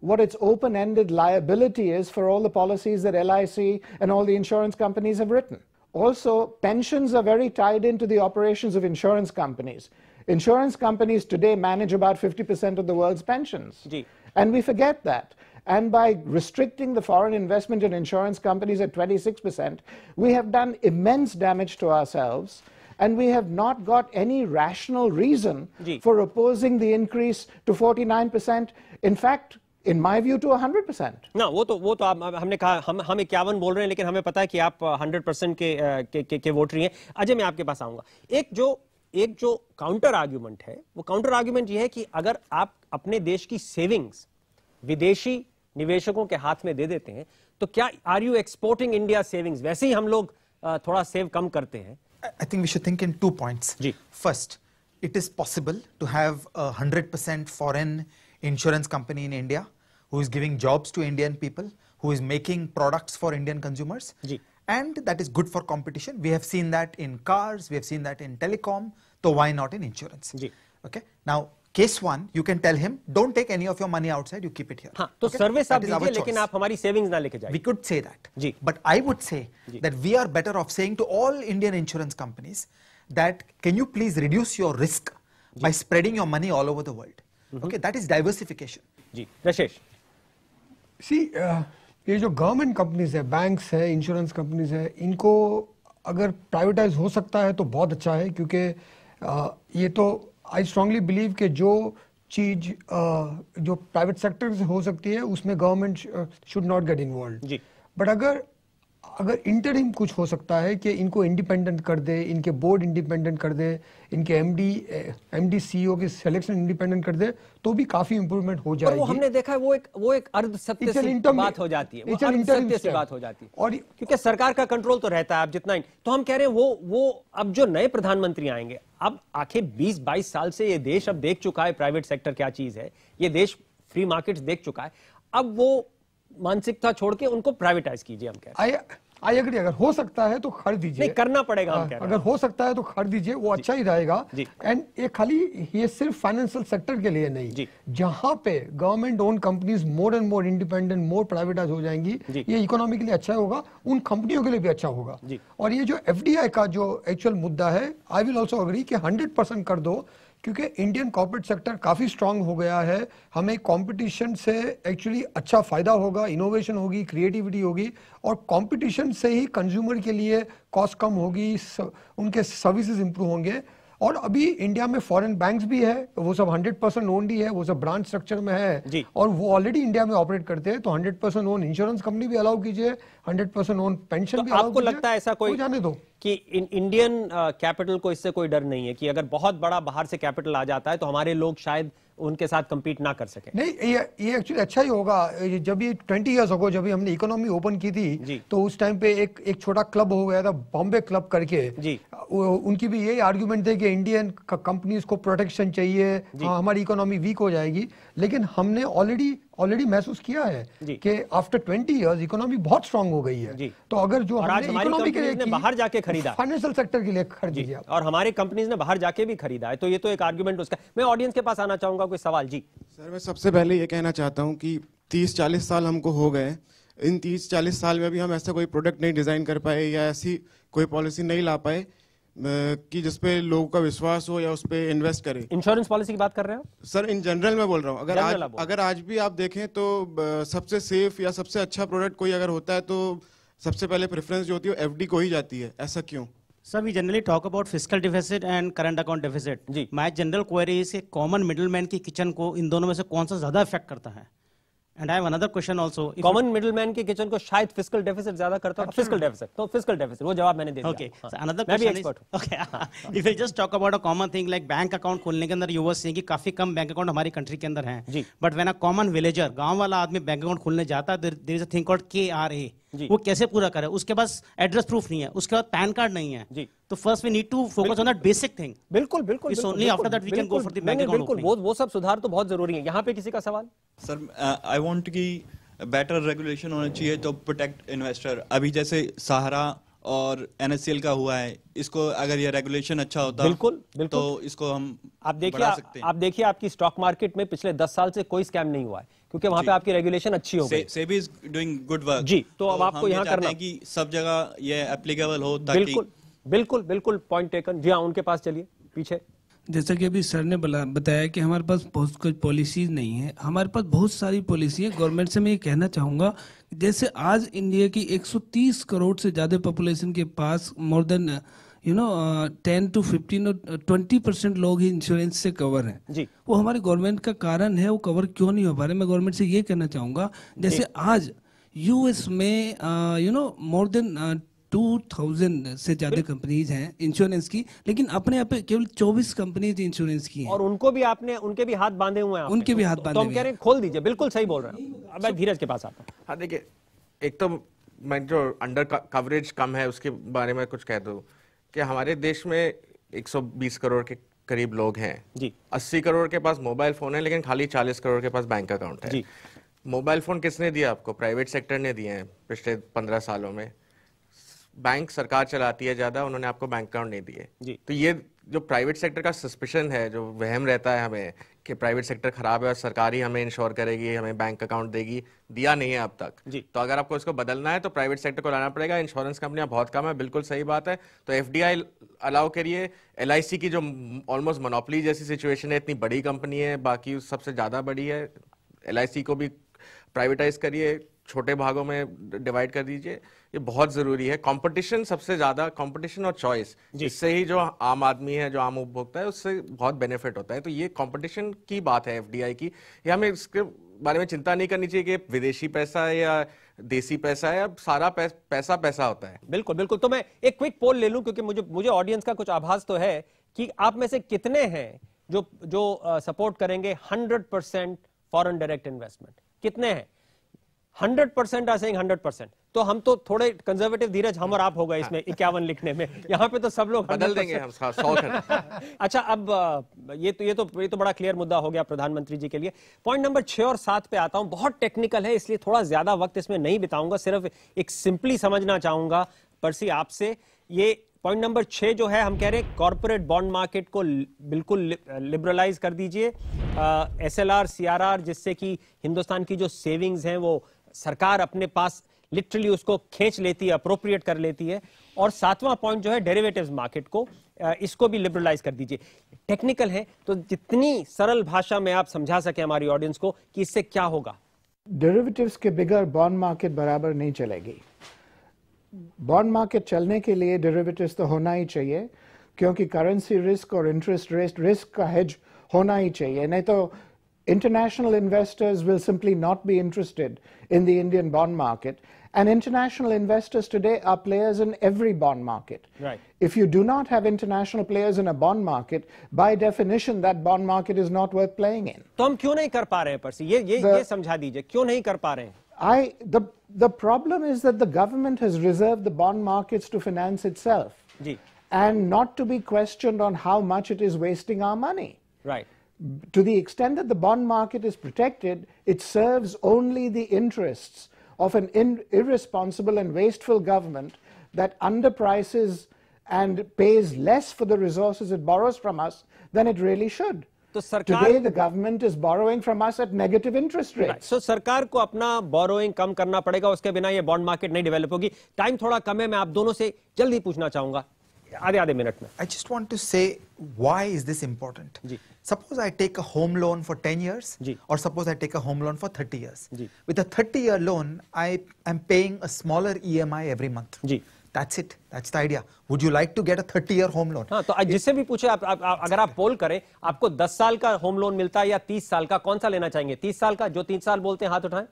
what its open-ended liability is for all the policies that LIC and all the insurance companies have written. Also, pensions are very tied into the operations of insurance companies. Insurance companies today manage about 50% of the world's pensions. Ji. And we forget that. And by restricting the foreign investment in insurance companies at 26%, we have done immense damage to ourselves, and we have not got any rational reason for opposing the increase to 49%. In fact, in my view, to 100%. ना वो तो हमने कहा हम 51 बोल रहे हैं, लेकिन हमें पता है कि आप 100% के वोटरी हैं। अजय, मैं आपके पास आऊंगा। एक जो काउंटर आर्ग्यूमेंट है, वो काउंटर आर्ग्यूमेंट ये है कि अगर आप अपने देश की सेविंग्स विदेशी निवेशकों के हाथ में दे देते हैं, तो क्या are you exporting India savings? वैसे ही हम लोग थोड़ा सेव कम करते हैं। I think we should think in 2 points. Ji. First, it is possible to have a 100% foreign insurance company in India who is giving jobs to Indian people, who is making products for Indian consumers. Ji. And that is good for competition. We have seen that in cars, we have seen that in telecom, so why not in insurance? Ji. Okay. Now, case 1, you can tell him, don't take any of your money outside, you keep it here. हाँ, तो Okay? Service आप That is our दीजिए, लेकिन choice. आप हमारी savings ना लेके जाइए। We could say that. Ji. But I would say that we are better off saying to all Indian insurance companies that can you please reduce your risk by spreading your money all over the world. Okay, that is diversification. Ji, रशेष। See, ये जो government companies है, banks है, insurance companies है, इनको अगर privatise हो सकता है तो बहुत अच्छा है, क्योंकि ये तो आई स्ट्रांगली बिलीव कि जो चीज जो प्राइवेट सेक्टर से हो सकती है उसमें government should not get involve. But अगर इंटरिम कुछ हो सकता है कि इनको इंडिपेंडेंट कर दे, इनके बोर्ड इंडिपेंडेंट कर दे, इनके एमडी सीईओ की सिलेक्शन इंडिपेंडेंट कर दे, तो भी काफी इंप्रूवमेंट हो जाएगी। वो हमने देखा है वो एक अर्ध सत्य से बात हो जाती है, वो अर्ध सत्य से बात हो जाती है, और क्योंकि सरकार का कंट्रोल तो रहता है। आप जितना तो हम कह रहे हैं वो अब जो नए प्रधानमंत्री आएंगे, अब आखिर 20-22 साल से ये देश अब देख चुका है प्राइवेट सेक्टर क्या चीज है, ये देश फ्री मार्केट्स देख चुका है। अब वो मानसिकता छोड़ के उनको प्राइवेटाइज कीजिए, हम कह रहे हैं। आई एग्री, अगर हो सकता है तो खरीदीजिए, नहीं करना पड़ेगा, हम कह रहे हैं। अगर हो सकता है तो खरीदीजिए, वो अच्छा ही रहेगा। एंड ये खाली ये सिर्फ फाइनेंशियल सेक्टर के लिए नहीं, जहां पे government own companies more and more independent, more privatise हो जाएंगी, ये इकोनॉमी के लिए अच्छा होगा, उन कंपनियों के लिए भी अच्छा होगा। और ये जो FDI का जो एक्चुअल मुद्दा है, आई विल ऑल्सो अग्री कि 100% कर दो, क्योंकि इंडियन कॉर्पोरेट सेक्टर काफी स्ट्रांग हो गया है। हमें कंपटीशन से एक्चुअली अच्छा फायदा होगा, इनोवेशन होगी, क्रिएटिविटी होगी, और कंपटीशन से ही कंज्यूमर के लिए कॉस्ट कम होगी, उनके सर्विसेज इंप्रूव होंगे। और अभी इंडिया में फॉरेन बैंक्स भी है, वो सब 100% ओन्ड ही है, वो सब ब्रांच स्ट्रक्चर में है, और वो ऑलरेडी इंडिया में ऑपरेट करते हैं। तो 100% ओन इंश्योरेंस कंपनी भी अलाउ कीजिए, 100% ओन पेंशन भी अलाउ कीजिए। आपको लगता है ऐसा कोई जाने दो कि इंडियन कैपिटल को इससे कोई डर नहीं है कि अगर बहुत बड़ा बाहर से कैपिटल आ जाता है तो हमारे लोग शायद उनके साथ compete ना कर सके? नहीं, ये एक्चुअली अच्छा ही होगा। जब ये 20 इयर्स अगो जब हमने इकोनॉमी ओपन की थी, तो उस टाइम पे एक छोटा क्लब हो गया था, बॉम्बे क्लब करके। उनकी भी यही आर्ग्यूमेंट थे कि इंडियन कंपनीज को प्रोटेक्शन चाहिए, हमारी इकोनॉमी वीक हो जाएगी। लेकिन हमने ऑलरेडी महसूस किया है कि आफ्टर 20 इयर्स इकोनॉमी बहुत स्ट्रांग हो गई है। तो अगर जो हमने इकोनॉमी के लिए बाहर जाके खरीदा, फाइनेंशियल सेक्टर के लिए खरीदी, और हमारे कंपनीज ने बाहर जाके भी खरीदा है, तो ये तो एक आर्गुमेंट उसका। मैं ऑडियंस के पास आना चाहूंगा, कोई सवाल? जी सर, मैं सबसे पहले ये कहना चाहता हूँ कि 30-40 साल हमको हो गए, इन 30-40 साल में भी हम ऐसा कोई प्रोडक्ट नहीं डिजाइन कर पाए या ऐसी कोई पॉलिसी नहीं ला पाए कि जिसपे लोगों का विश्वास हो या उस पे इन्वेस्ट करें। इंश्योरेंस पॉलिसी की बात कर रहे हो सर? इन जनरल में बोल रहा हूँ। अगर आज भी आप देखें तो सबसे सेफ या सबसे अच्छा प्रोडक्ट कोई अगर होता है तो सबसे पहले प्रेफरेंस जो होती है FD को ही जाती है। ऐसा क्यों? Sir, we generally talk about fiscal deficit and current account deficit. Ji. My general query is कि common middleman की kitchen को इन दोनों में से कौन सा ज्यादा affect करता है? And I have another question also. Common middleman की kitchen को शायद fiscal deficit ज्यादा करता है। Fiscal deficit, तो fiscal deficit, वो जवाब मैंने दे दिया। Okay. So another question is, okay. If we just talk about a common thing like bank account खोलने के अंदर you were saying कि काफी कम बैंक अकाउंट हमारी कंट्री के अंदर हैं। जी. But when a common villager, गांव वाला आदमी बैंक अकाउंट खोलने जाता है, there is a thing called KRA. वो कैसे पूरा करे? उसके पास एड्रेस प्रूफ नहीं है, उसके बाद पैन कार्ड नहीं है। जी. तो first we need to focus on that basic thing. बिल्कुल। It's only after that we can go for the bank account opening. वो सब सुधार तो बहुत जरूरी है। यहाँ पे किसी का सवाल? सर, आई वांट कि बेटर रेगुलेशन होना चाहिए तो प्रोटेक्ट इन्वेस्टर। अभी जैसे सहारा और NSCL का हुआ है, इसको अगर ये रेगुलेशन अच्छा होता बिल्कुल तो इसको हम आप देखिए आपकी स्टॉक मार्केट में पिछले 10 साल से कोई स्कैम नहीं हुआ है, क्योंकि वहां पे आपकी रेगुलेशन अच्छी हो गई। SEBI is doing good work. जी, तो अब आपको यहाँ करना है कि सब जगह ये एप्लीकेबल हो ताकि बिल्कुल पॉइंट टेकन। जी हाँ, उनके पास चलिए पीछे। जैसा कि अभी सर ने बताया कि हमारे पास बहुत कुछ पॉलिसीज नहीं है, हमारे पास बहुत सारी पॉलिसी है गवर्नमेंट से। मैं ये कहना चाहूँगा जैसे आज इंडिया की 130 करोड़ से ज़्यादा पॉपुलेशन के पास मोर देन 10 to 15 और 20% लोग ही इंश्योरेंस से कवर हैं। जी, वो हमारी गवर्नमेंट का कारण है, वो कवर क्यों नहीं हो पा रहे। मैं गवर्नमेंट से ये कहना चाहूँगा जैसे आज US में मोर देन 2000 से ज्यादा कंपनीज हैं इंश्योरेंस की, लेकिन अपने यहाँ पे केवल 24 कंपनीज इंश्योरेंस की हैं। और उनके भी हाथ बांधे हुए हैं। उनके भी हाथ बांधे हुए हैं। तो हम कह रहे हैं खोल दीजिए। बिल्कुल सही बोल रहे हैं। अब मैं धीरज के पास आता हूँ। हाँ, देखिए, एक तो मैं जो अंडर कवरेज कम है उसके बारे में कुछ कह दूँ कि हमारे देश में 120 करोड़ के करीब लोग हैं। जी, 80 करोड़ के पास मोबाइल फोन है, लेकिन खाली 40 करोड़ के पास बैंक अकाउंट है। जी, मोबाइल फोन किसने दिया आपको? प्राइवेट सेक्टर ने दिए हैं पिछले 15 सालों में। बैंक सरकार चलाती है ज्यादा, उन्होंने आपको बैंक अकाउंट नहीं दिए। जी, तो ये जो प्राइवेट सेक्टर का सस्पिशन है, जो वहम रहता है हमें कि प्राइवेट सेक्टर खराब है और सरकार ही हमें इंश्योर करेगी, हमें बैंक अकाउंट देगी, दिया नहीं है अब तक। जी, तो अगर आपको इसको बदलना है तो प्राइवेट सेक्टर को लाना पड़ेगा। इंश्योरेंस कंपनियां बहुत कम है, बिल्कुल सही बात है। तो FDI अलाउ करिए। LIC की जो ऑलमोस्ट मोनोपोली जैसी सिचुएशन है, इतनी बड़ी कंपनी है, बाकी सबसे ज्यादा बड़ी है, LIC को भी प्राइवेटाइज करिए, छोटे भागों में डिवाइड कर दीजिए। ये बहुत जरूरी है। कंपटीशन सबसे ज्यादा, कंपटीशन और चॉइस, इससे ही जो आम आदमी है, जो आम उपभोक्ता है, उससे बहुत बेनिफिट होता है। तो ये कंपटीशन की बात है FDI की। ये हमें इसके बारे में चिंता नहीं करनी चाहिए कि विदेशी पैसा है या देसी पैसा है। अब सारा पैसा होता है। बिल्कुल। तो मैं एक क्विक पोल ले लूं, क्योंकि मुझे ऑडियंस का कुछ आभास तो है कि आप में से कितने हैं जो सपोर्ट करेंगे 100% फॉरेन डायरेक्ट इन्वेस्टमेंट। कितने हैं? 100% are saying 100%। तो हम तो थोड़े कंजर्वेटिव, धीरज हम और आप हो गए इसमें 51 लिखने में, यहाँ पे तो सब लोग बदल देंगे हम 100 कर। अच्छा, अब ये तो बड़ा क्लियर मुद्दा हो गया प्रधानमंत्री जी के लिए। पॉइंट नंबर 6 और 7 पे आता हूं, बहुत टेक्निकल है इसलिए थोड़ा ज्यादा वक्त इसमें नहीं बिताऊंगा, सिर्फ एक सिंपली समझना चाहूंगा पर्सी आपसे। ये पॉइंट नंबर 6 जो है, हम कह रहे हैं कॉर्पोरेट बॉन्ड मार्केट को बिल्कुल लिबरलाइज कर दीजिए, SLR CRR, जिससे कि हिंदुस्तान की जो सेविंग्स हैं वो सरकार अपने पास लिटरली उसको खींच लेती है, अप्रोप्रिएट कर लेती है। और 7वां पॉइंट जो है डेरिवेटिव्स मार्केट को, इसको भी लिबरलाइज कर दीजिए। टेक्निकल है तो जितनी सरल भाषा में आप समझा सके हमारी ऑडियंस को कि इससे क्या होगा। डेरिवेटिव्स के बिगर बॉन्ड मार्केट बराबर नहीं चलेगी। बॉन्ड मार्केट चलने के लिए डेरिवेटिव्स तो होना ही चाहिए, क्योंकि करेंसी रिस्क और इंटरेस्ट रेट रिस्क का हेज होना ही चाहिए, नहीं तो international investors will simply not be interested in the Indian bond market, and international investors today are players in every bond market. Right. If you do not have international players in a bond market, by definition that bond market is not worth playing in. तो हम क्यों नहीं कर पा रहे हैं पर्सी, ये समझा दीजिए, क्यों नहीं कर पा रहे हैं? The problem is that the government has reserved the bond markets to finance itself, ji, and not to be questioned on how much it is wasting our money. Right. To the extent that the bond market is protected, it serves only the interests of an irresponsible and wasteful government that underprices and pays less for the resources it borrows from us than it really should. तो सरकार, Today the government is borrowing from us at negative interest rates. So सरकार को अपना borrowing कम करना पड़ेगा, उसके बिना ये बॉन्ड मार्केट नहीं डेवलप होगी। टाइम थोड़ा कम है, मैं आप दोनों से जल्दी पूछना चाहूंगा, आधे मिनट में। I just want to say why is this important? Suppose I take a home loan for 10 years, or suppose I take a home loan for 30 years. With a 30-year loan, I am paying a smaller EMI every month. That's it. That's the idea. Would you like to get a 30-year home loan? हाँ, तो आज जिससे भी पूछे अगर आप पोल करें, आपको 10 साल का होम लोन मिलता है या 30 साल का, कौन सा लेना चाहेंगे? 30 साल का। जो 3 साल बोलते हैं हाथ उठाएं,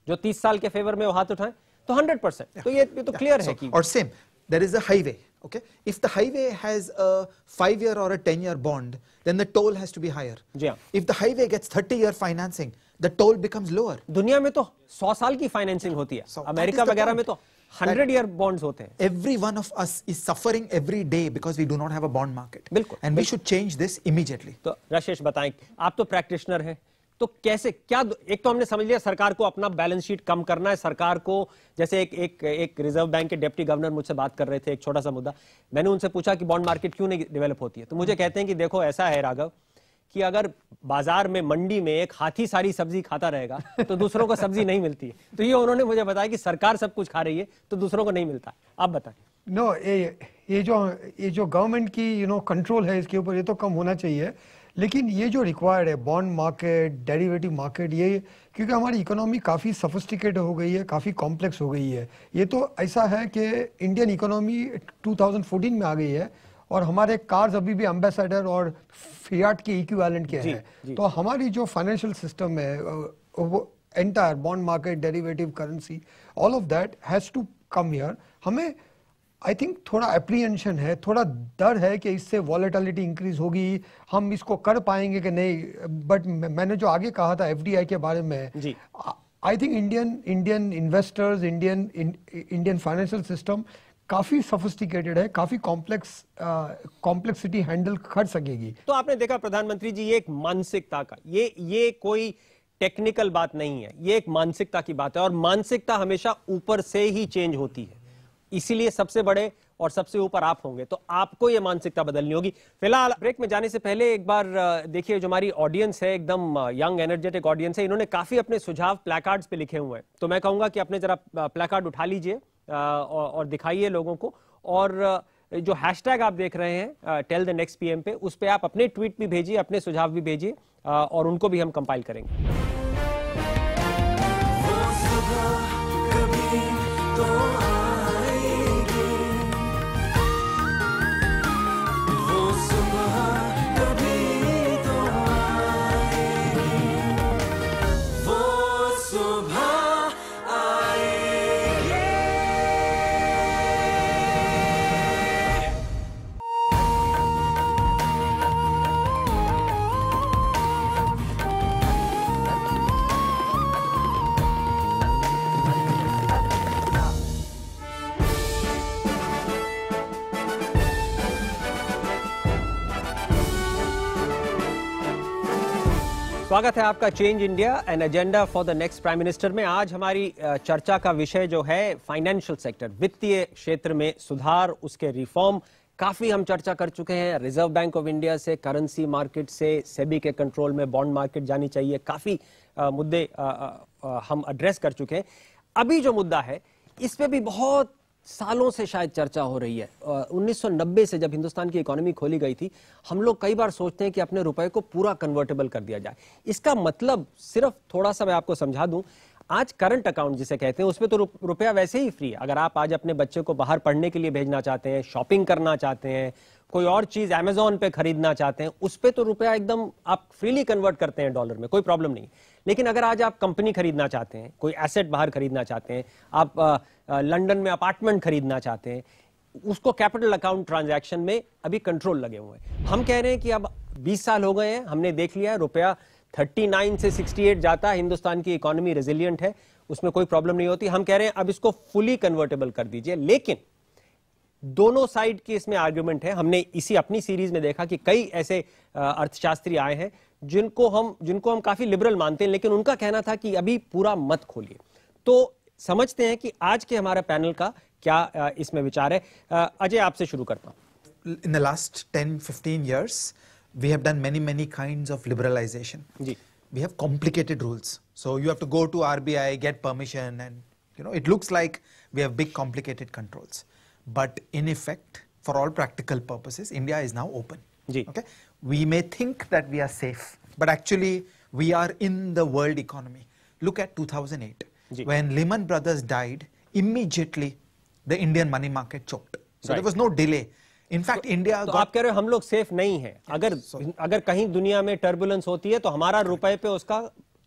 जो 30 साल के फेवर में वो हाथ उठाएं। तो 100%, तो ये तो क्लियर है कि, or same, there is a highway. Okay, if the highway has a 5-year or a 10-year bond, then the toll has to be higher. If the highway gets 30-year financing, the toll becomes lower. दुनिया में तो 100 साल की financing होती है, America वगैरह में तो 100-year bonds होते हैं। Every one of us is suffering every day because we do not have a bond market. बिल्कुल, and we should change this immediately. तो राजेश बताएं, आप तो प्रैक्टिशनर हैं, तो कैसे, क्या, एक तो हमने समझ लिया सरकार को अपना बैलेंस शीट कम करना है, सरकार को, जैसे एक रिजर्व बैंक के डिप्टी गवर्नर मुझसे बात कर रहे थे, एक छोटा सा मुद्दा, मैंने उनसे पूछा कि बॉन्ड मार्केट क्यों नहीं डेवलप होती है, तो मुझे कहते हैं कि देखो ऐसा है राघव, कि अगर बाजार में, मंडी में एक हाथी सारी सब्जी खाता रहेगा तो दूसरों को सब्जी नहीं मिलती है। तो ये उन्होंने मुझे बताया कि सरकार सब कुछ खा रही है तो दूसरों को नहीं मिलता। आप बताएं। नो, ये जो गवर्नमेंट की कंट्रोल है इसके ऊपर, ये तो कम होना चाहिए, लेकिन ये जो रिक्वायर्ड है बॉन्ड मार्केट, डेरिवेटिव मार्केट, ये क्योंकि हमारी इकोनॉमी काफ़ी सोफिस्टिकेटेड हो गई है, काफ़ी कॉम्प्लेक्स हो गई है। ये तो ऐसा है कि इंडियन इकोनॉमी 2014 में आ गई है और हमारे कार्स अभी भी एम्बेसडर और फियाट के इक्विवेलेंट के हैं। तो हमारी जो फाइनेंशियल सिस्टम है, वो entire bond market, derivative, currency, all of that has to come here. हमें आई थिंक थोड़ा एप्रीहेंशन है, थोड़ा डर है कि इससे वॉलेटिलिटी इंक्रीज होगी, हम इसको कर पाएंगे कि नहीं। बट मैंने जो आगे कहा था एफडीआई के बारे में, I think Indian investors, Indian financial system काफी सोफिस्टिकेटेड है, काफी कॉम्प्लेक्सिटी हैंडल कर सकेगी। तो आपने देखा प्रधानमंत्री जी, ये एक मानसिकता का, ये कोई टेक्निकल बात नहीं है, ये एक मानसिकता की बात है, और मानसिकता हमेशा ऊपर से ही चेंज होती है। इसीलिए सबसे बड़े और सबसे ऊपर आप होंगे, तो आपको ये मानसिकता बदलनी होगी। फिलहाल ब्रेक में जाने से पहले एक बार देखिए, जो हमारी ऑडियंस है, एकदम यंग एनर्जेटिक ऑडियंस है, इन्होंने काफी अपने सुझाव प्लेकार्ड्स पे लिखे हुए हैं। तो मैं कहूंगा कि अपने जरा प्लेकार्ड उठा लीजिए और दिखाइए लोगों को, और जो हैशटैग आप देख रहे हैं टेल द नेक्स्ट पीएम पे, उस पे आप अपने ट्वीट भी भेजिए, अपने सुझाव भी भेजिए, और उनको भी हम कंपाइल करेंगे। स्वागत है आपका change India an agenda for the next prime minister में। आज हमारी चर्चा का विषय जो है फाइनेंशियल सेक्टर, वित्तीय क्षेत्र में सुधार, उसके रिफॉर्म। काफी हम चर्चा कर चुके हैं, रिजर्व बैंक ऑफ इंडिया से, करेंसी मार्केट से, सेबी के कंट्रोल में बॉन्ड मार्केट जानी चाहिए, काफी मुद्दे हम एड्रेस कर चुके हैं। अभी जो मुद्दा है इस पे भी बहुत सालों से शायद चर्चा हो रही है। 1990 से जब हिंदुस्तान की इकोनॉमी खोली गई थी, हम लोग कई बार सोचते हैं कि अपने रुपए को पूरा कन्वर्टेबल कर दिया जाए। इसका मतलब सिर्फ थोड़ा सा मैं आपको समझा दूं, आज करंट अकाउंट जिसे कहते हैं उसमें तो रुपया वैसे ही फ्री है। अगर आप आज अपने बच्चे को बाहर पढ़ने के लिए भेजना चाहते हैं, शॉपिंग करना चाहते हैं, कोई और चीज अमेजोन पे खरीदना चाहते हैं, उस पे तो रुपया एकदम आप फ्रीली कन्वर्ट करते हैं डॉलर में, कोई प्रॉब्लम नहीं। लेकिन अगर आज आप कंपनी खरीदना चाहते हैं, कोई एसेट बाहर खरीदना चाहते हैं, आप लंदन में अपार्टमेंट खरीदना चाहते हैं, उसको कैपिटल अकाउंट ट्रांजैक्शन में अभी कंट्रोल लगे हुए हैं। हम कह रहे हैं कि अब 20 साल हो गए हैं, हमने देख लिया है रुपया 39 से 68 जाता है, हिंदुस्तान की इकोनॉमी रेजिलियंट है, उसमें कोई प्रॉब्लम नहीं होती। हम कह रहे हैं अब इसको फुली कन्वर्टेबल कर दीजिए। लेकिन दोनों साइड की इसमें आर्गुमेंट है। हमने इसी अपनी सीरीज में देखा कि कई ऐसे अर्थशास्त्री आए हैं जिनको हम काफी लिबरल मानते हैं, लेकिन उनका कहना था कि अभी पूरा मत खोलिए। तो समझते हैं कि आज के हमारा पैनल का क्या इसमें विचार है। अजय, आपसे शुरू करता हूं। In the last 10-15 years, we have done many kinds of liberalization. We have complicated rules. So you have to go to RBI, get permission, and it looks like we have big complicated controls. But in effect, for all practical purposes, India is now open. Okay? We may think that we are safe, but actually we are in the world economy. Look at 2008. When Lehman Brothers died, immediately the Indian money market choked. So there was no delay. In fact, India तो आप कह रहे हो हम लोग safe नहीं हैं। अगर कहीं दुनिया में टर्बुलेंस होती है तो हमारा रुपए पे उसका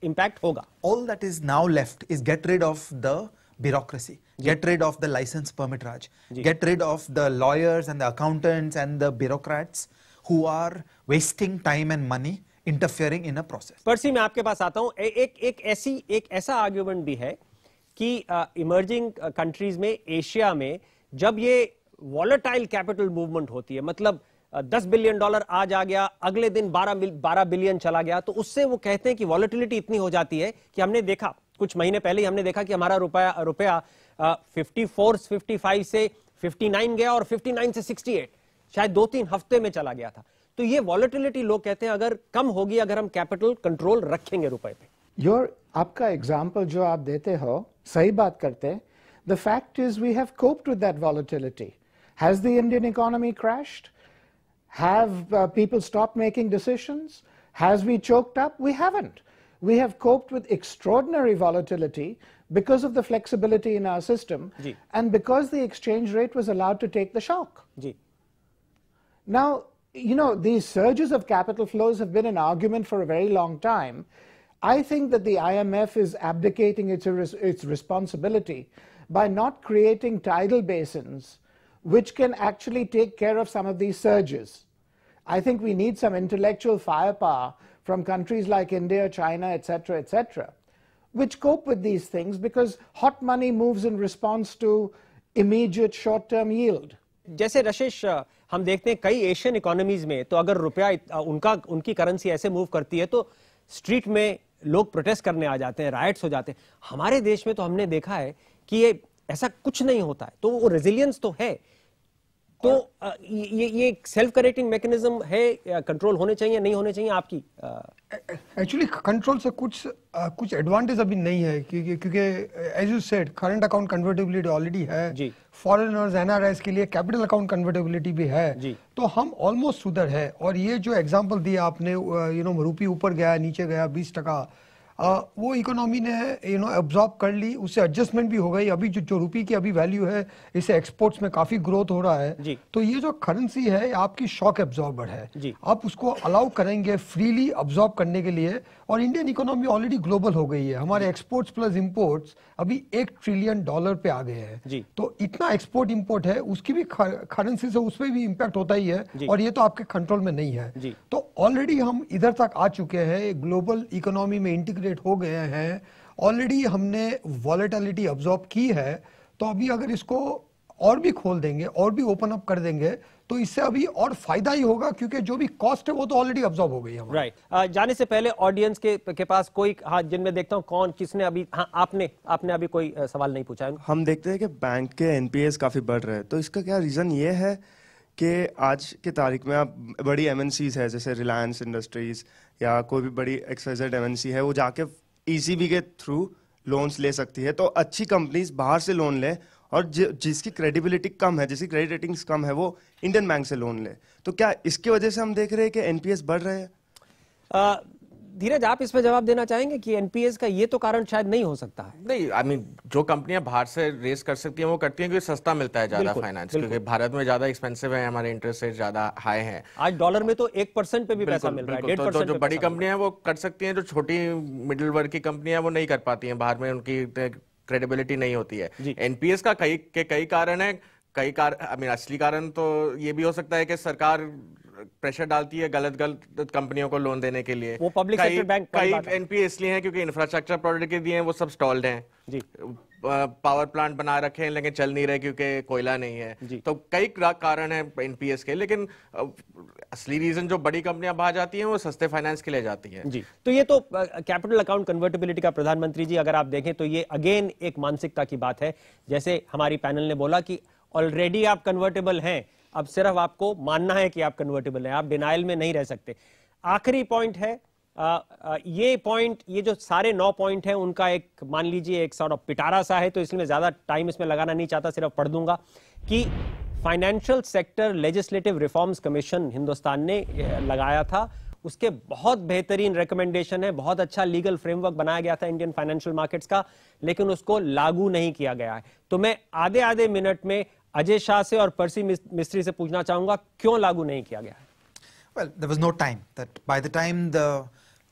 इम्पैक्ट होगा। All that is now left is get rid of the bureaucracy, get rid of the license permit raj, get rid of the lawyers and the accountants and the bureaucrats who are wasting time and money interfering in a process. पर्सी, मैं आपके पास आता हूं। एक ऐसा argument भी है कि emerging countries में, एशिया में, जब ये वॉलेटाइल कैपिटल मूवमेंट होती है, मतलब $10 बिलियन आज आ गया, अगले दिन 12 बिलियन चला गया, तो उससे वो कहते हैं कि वॉलेटिलिटी इतनी हो जाती है कि हमने देखा कुछ महीने पहले ही हमने देखा कि हमारा रुपया 54-55 से 59 गया और 59 से 68 शायद 2-3 हफ्ते में चला गया था। तो ये वॉलेटिलिटी लोग कहते हैं अगर कम होगी अगर हम कैपिटल कंट्रोल रखेंगे रुपए पे। आपका एग्जाम्पल जो आप देते हो सही बात करते हैं। The fact is we have coped with that volatility. Has the Indian economy crashed? Have people stopped making decisions? Has we choked up? We haven't. We have coped with extraordinary volatility because of the flexibility in our system and because the exchange rate was allowed to take the shock. Now, these surges of capital flows have been an argument for a very long time. I think that the IMF is abdicating its responsibility by not creating tidal basins which can actually take care of some of these surges. I think we need some intellectual firepower from countries like India, China, etc., which cope with these things because hot money moves in response to immediate short-term yield. जैसे रशिश, हम देखते हैं कई Asian economies में तो अगर रुपया उनकी करेंसी ऐसे मूव करती है तो स्ट्रीट में लोग प्रोटेस्ट करने आ जाते हैं, राइट्स हो जाते हैं। हमारे देश में तो हमने देखा है कि ये ऐसा कुछ नहीं होता है, तो वो रेजिलियंस तो है। तो ये सेल्फ करेक्टिंग मैकेनिज्म है, कंट्रोल होने चाहिए नहीं होने चाहिए आपकी? एक्चुअली कंट्रोल से कुछ एडवांटेज अभी नहीं है क्योंकि as you said current account convertibility already है, फॉरेनर्स एनआरआईज के लिए कैपिटल अकाउंट कन्वर्टेबिलिटी भी है, तो हम ऑलमोस्ट उधर है। और ये जो एग्जांपल दिया आपने, रुपये ऊपर गया नीचे गया 20%, वो इकोनॉमी ने एब्जॉर्ब कर ली, उससे एडजस्टमेंट भी हो गई। अभी जो रुपये की अभी वैल्यू है, इससे एक्सपोर्ट्स में काफी ग्रोथ हो रहा है। तो ये जो करेंसी है आपकी शॉक एब्जॉर्बर है, आप उसको अलाउ करेंगे फ्रीली एब्जॉर्ब करने के लिए। और इंडियन इकोनॉमी ऑलरेडी ग्लोबल हो गई है, हमारे एक्सपोर्ट्स प्लस इंपोर्ट्स अभी $1 ट्रिलियन पे आ गए हैं। तो इतना एक्सपोर्ट इंपोर्ट है, उसकी भी करेंसी से उस पर भी इम्पैक्ट होता ही है, और ये तो आपके कंट्रोल में नहीं है। तो ऑलरेडी हम इधर तक आ चुके हैं, ग्लोबल इकोनॉमी में इंटीग्रेट हो गए हैं, ऑलरेडी हमने वॉलेटिलिटी अब्सॉर्ब की है। तो अभी अगर इसको और भी खोल देंगे और भी ओपन अप कर देंगे तो इससे अभी और फायदा ही होगा, क्योंकि जो भी कॉस्ट है वो तो ऑलरेडी अब्सॉर्ब हो गई है। राइट। जाने से पहले ऑडियंस के पास कोई हाथ जिनमें देखता हूँ कौन किसने अभी, हाँ आपने अभी कोई सवाल नहीं पूछा है। हम देखते हैं कि बैंक के एनपीएस काफी बढ़ रहे हैं, तो इसका क्या रीजन ये है कि आज की तारीख में आप बड़ी एमएनसीज है जैसे रिलायंस इंडस्ट्रीज या कोई भी बड़ी XYZ एमएनसी है, वो जाके ईसीबी के थ्रू लोन्स ले सकती है, तो अच्छी कंपनीज बाहर से लोन ले और जिसकी क्रेडिबिलिटी कम है, जिसकी क्रेडिट रेटिंग्स कम है, वो इंडियन बैंक से लोन ले। तो क्या इसकी वजह से हम देख रहे हैं कि एनपीएस बढ़ रहे हैं? धीरज, आप इसमें जवाब देना चाहेंगे कि एनपीएस का ये तो कारण शायद नहीं हो सकता है? नहीं, आई मीन जो कंपनियां बाहर से रेस कर सकती हैं वो करती हैं क्योंकि सस्ता मिलता है ज्यादा फाइनेंस, क्योंकि भारत में ज्यादा एक्सपेंसिव है, हमारे इंटरेस्ट रेट ज्यादा हाई है। आज डॉलर में तो 1% पे भी पैसा मिल रहा है, 1.5% तो जो बड़ी कंपनियां हैं वो कर सकती हैं, जो छोटी मिडिल वर्ग की कंपनियां वो नहीं कर पाती हैं, बाहर में उनकी क्रेडिबिलिटी नहीं होती है। एनपीएस का कई कारण है, असली कारण तो ये भी हो सकता है कि सरकार प्रेशर डालती है गलत कंपनियों को लोन देने के लिए। वो पब्लिक सेक्टर बैंक कई एनपीए इसलिए हैं क्योंकि इंफ्रास्ट्रक्चर प्रोजेक्ट के दिए हैं वो सब स्टॉल्ड हैं जी, पावर प्लांट बना रखे हैं लेकिन चल नहीं रहे क्योंकि कोयला नहीं है। तो कई कारण है एनपीएस के, लेकिन असली रीजन जो बड़ी कंपनियां बाहर जाती हैं वो सस्ते फाइनेंस के लिए जाती हैं जी। तो ये तो कैपिटल अकाउंट कन्वर्टेबिलिटी का प्रधानमंत्री जी अगर आप देखें तो ये अगेन एक मानसिकता की बात है। जैसे हमारी पैनल ने बोला कि ऑलरेडी आप कन्वर्टेबल हैं, अब सिर्फ आपको मानना है कि आप कन्वर्टेबल हैं, आप डिनाइल में नहीं रह सकते। आखिरी पॉइंट है ये जो सारे 9 पॉइंट हैं उनका एक मान लीजिए एक सॉर्ट ऑफ पिटारा सा है, तो इसलिए मैं ज्यादा टाइम इसमें लगाना नहीं चाहता, सिर्फ पढ़ दूंगा कि financial sector legislative reforms commission Hindustan ने लगाया था, उसके बहुत बेहतरीन रिकमेंडेशन है, बहुत अच्छा लीगल फ्रेमवर्क बनाया गया था इंडियन फाइनेंशियल मार्केट्स का, लेकिन उसको लागू नहीं किया गया है। तो मैं आधे मिनट में अजय शाह से और पर्सी मिस्त्री से पूछना चाहूंगा क्यों लागू नहीं किया गया? Well, there was no time. That by the time the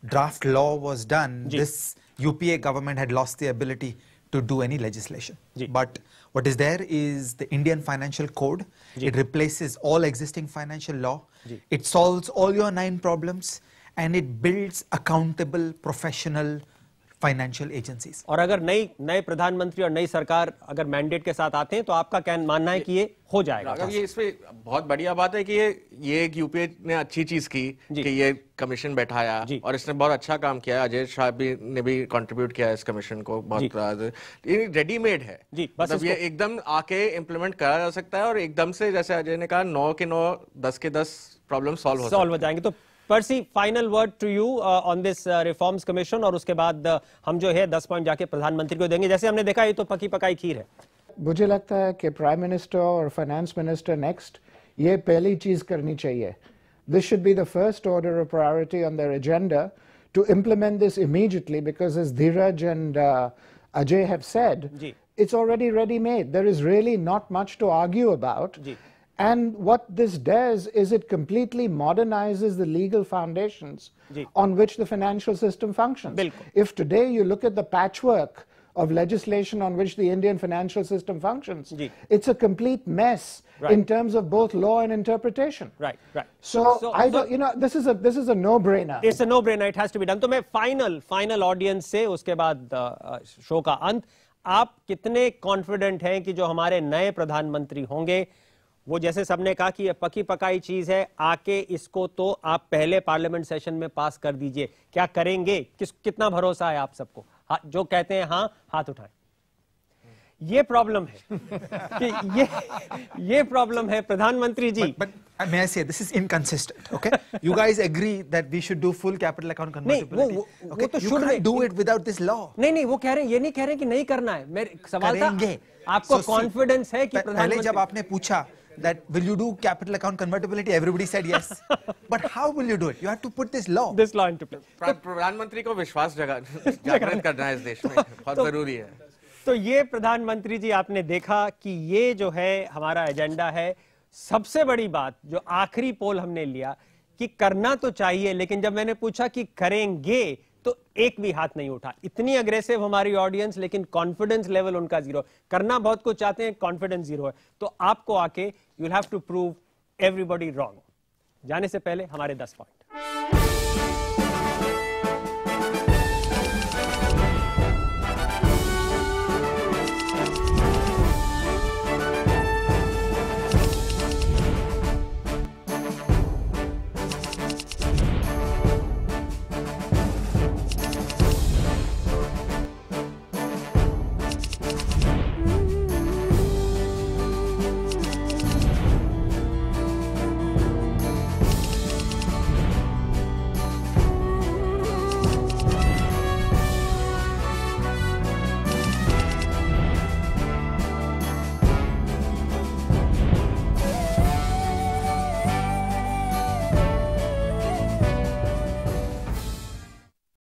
draft law was done, this UPA government had lost the ability to do any legislation. But what is there is the Indian Financial Code. It replaces all existing financial law. It solves all your 9 problems and it builds accountable professional financial agencies. और अगर नए प्रधानमंत्री और नई सरकार अगर mandate के साथ आते हैं तो आपका क्या मानना है कि ये हो जाएगा? अगर ये इसमें बहुत बढ़िया बात है कि ये एक यूपीए ने अच्छी चीज की कि ये कमीशन बैठाया और इसने बहुत अच्छा काम किया। अजय शाह ने भी कंट्रीब्यूट किया इस कमीशन को, बहुत रेडीमेड है जी, मतलब ये एकदम आके इम्प्लीमेंट करा जा सकता है और एकदम से जैसे अजय ने कहा 9 के 9 10 के 10 प्रॉब्लम सॉल्व हो जाएंगे। तो Percy, final word to you on this reforms commission, और उसके बाद हम जो है 10 पॉइंट जाके प्रधानमंत्री को देंगे। जैसे हमने देखा ये तो पकी पकाई खीर है। मुझे लगता है कि प्राइम मिनिस्टर और फाइनेंस मिनिस्टर नेक्स्ट ये पहली चीज करनी चाहिए। This should be the first order of priority on their agenda to implement this immediately, because as Dheeraj and Ajay have said, it's already ready made, there is really not much to argue about. And what this does is it completely modernizes the legal foundations on which the financial system functions. If today you look at the patchwork of legislation on which the Indian financial system functions, it's a complete mess in terms of both law and interpretation. Right. So I don't, you know, this is a no-brainer. It's a no-brainer. It has to be done. तो मैं final audience से उसके बाद show का अंत, आप कितने confident हैं कि जो हमारे नए प्रधानमंत्री होंगे वो, जैसे सबने कहा कि ये पकी पकाई चीज है, आके इसको तो आप पहले पार्लियामेंट सेशन में पास कर दीजिए, क्या करेंगे? कितना भरोसा है आप सबको? जो कहते हैं हाँ, हाथ उठाएं। ये प्रॉब्लम है कि ये प्रॉब्लम है प्रधानमंत्री जी। But may I say this is inconsistent? Okay, you guys agree that we should do full capital account convertibility? वो तो you can't do it without this law. नहीं, वो कह रहे हैं, ये नहीं कह रहे कि नहीं करना है। मेरे सवाल था आपको कॉन्फिडेंस है कि पहले जब आपने पूछा that will you do capital account convertibility, everybody said yes. But how will you do it? You have to put this law into place. प्रधानमंत्री को विश्वास जागृत करना है इस देश में, बहुत जरूरी है। तो ये प्रधानमंत्री जी आपने देखा कि ये जो है हमारा एजेंडा है। सबसे बड़ी बात जो आखिरी पोल हमने लिया कि करना तो चाहिए, लेकिन जब मैंने पूछा कि करेंगे तो एक भी हाथ नहीं उठा। इतनी अग्रेसिव हमारी ऑडियंस, लेकिन कॉन्फिडेंस लेवल उनका 0। करना बहुत कुछ चाहते हैं, कॉन्फिडेंस 0 है। तो आपको आके you will have to prove everybody wrong. जाने से पहले हमारे 10 पॉइंट।